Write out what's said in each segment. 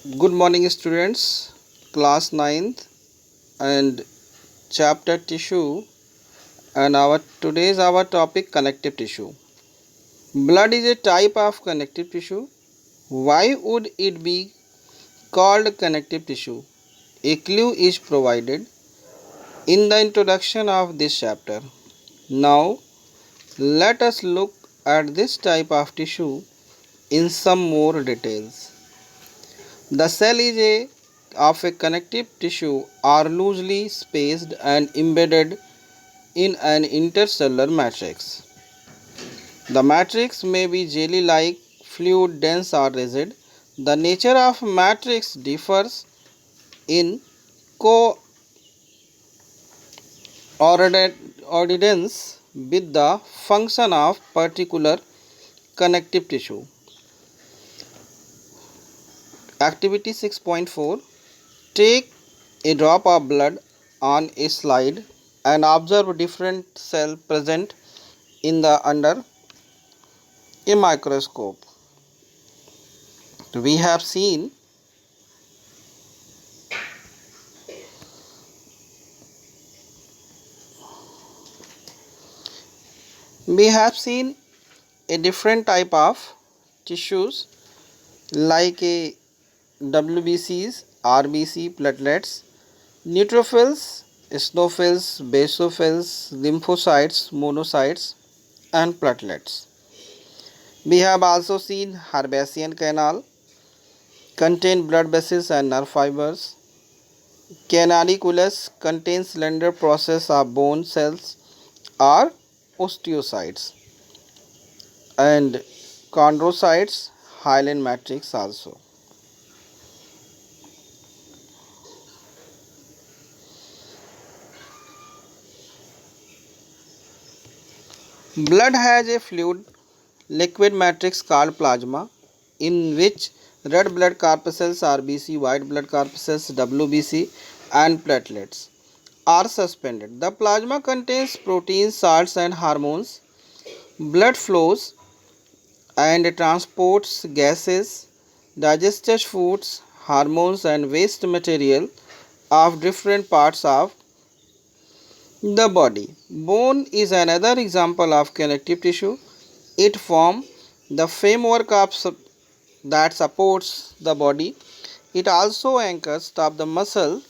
Good morning, students. Class ninth and chapter tissue. And our topic connective tissue. Blood is a type of connective tissue. Why would it be called connective tissue? A clue is provided in the introduction of this chapter. Now, let us look at this type of tissue in some more details. The cell is of a connective tissue are loosely spaced and embedded in an intercellular matrix. The matrix may be jelly-like, fluid, dense or rigid. The nature of matrix differs in coordinates with the function of particular connective tissue. Activity 6.4. Take a drop of blood on a slide and observe different cells present in the under a microscope. We have seen a different type of tissues like a WBCs, RBC, platelets, neutrophils, eosinophils, basophils, lymphocytes, monocytes, and platelets. We have also seen herbaceous canal contain blood vessels and nerve fibers. Canalicculus contains slender process of bone cells or osteocytes, and chondrocytes hyaline matrix also. Blood has a fluid liquid matrix called plasma in which red blood corpuscles RBC, white blood corpuscles WBC, and platelets are suspended. The plasma contains proteins, salts, and hormones. Blood flows and transports gases, digested foods, hormones, and waste material of different parts of the body. Bone is another example of connective tissue. It forms the framework that supports the body. It also anchors top the muscle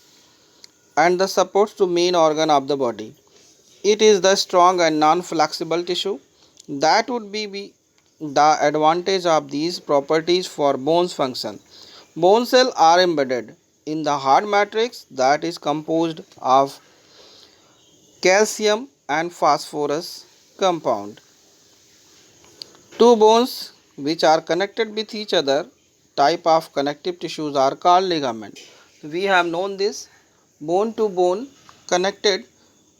and the supports to main organ of the body. It is the strong and non-flexible tissue. That would be the advantage of these properties for bone's function. Bone cells are embedded in the hard matrix that is composed of calcium and phosphorus compound. Two bones which are connected with each other type of connective tissues are called ligament. We have known this bone to bone connected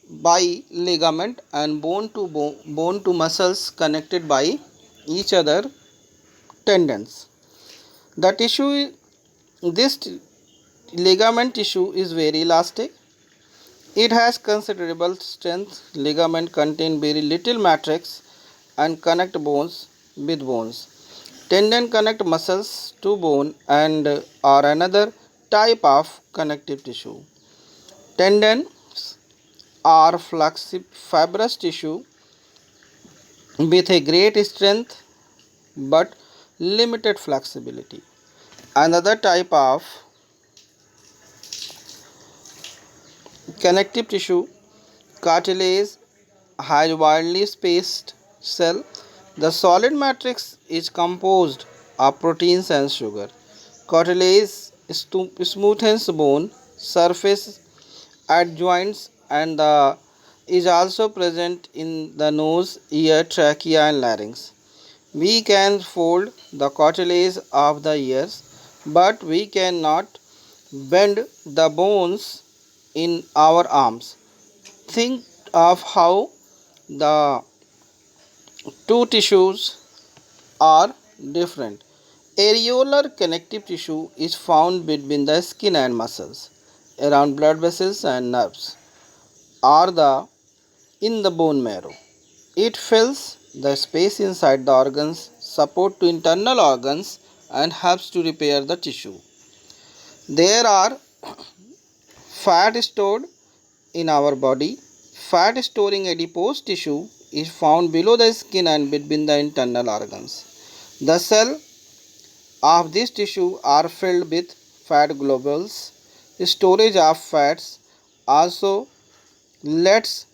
by ligament and bone to muscles connected by each other tendons. The tissue this ligament tissue is very elastic. It has considerable strength. Ligament contain very little matrix and connect bones with bones. Tendon connect muscles to bone and are another type of connective tissue. Tendons are fibrous tissue with a great strength but limited flexibility. Another type of connective tissue, cartilage, has widely spaced cell. The solid matrix is composed of proteins and sugar. Cartilage smoothens bone surface at joints and is also present in the nose, ear, trachea, and larynx. We can fold the cartilage of the ears, but we cannot bend the bones in our arms. Think of how the two tissues are different. Areolar connective tissue is found between the skin and muscles, around blood vessels and nerves, or in the bone marrow. It fills the space inside the organs, support to internal organs, and helps to repair the tissue. There are fat stored in our body. Fat storing adipose tissue is found below the skin and between the internal organs. The cell of this tissue are filled with fat globules. Storage of fats also lets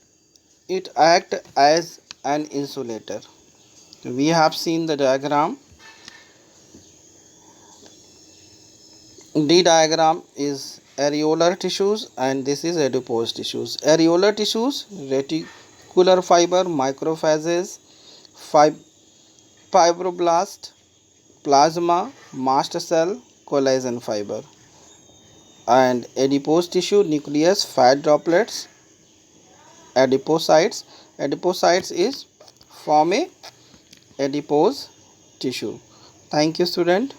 it act as an insulator. We have seen the diagram. D diagram is areolar tissues and this is adipose tissues. Areolar tissues, reticular fiber, macrophages, fibroblast, plasma, mast cell, collagen fiber. And adipose tissue, nucleus, fat droplets, adipocytes. Adipocytes is form a adipose tissue. Thank you, student.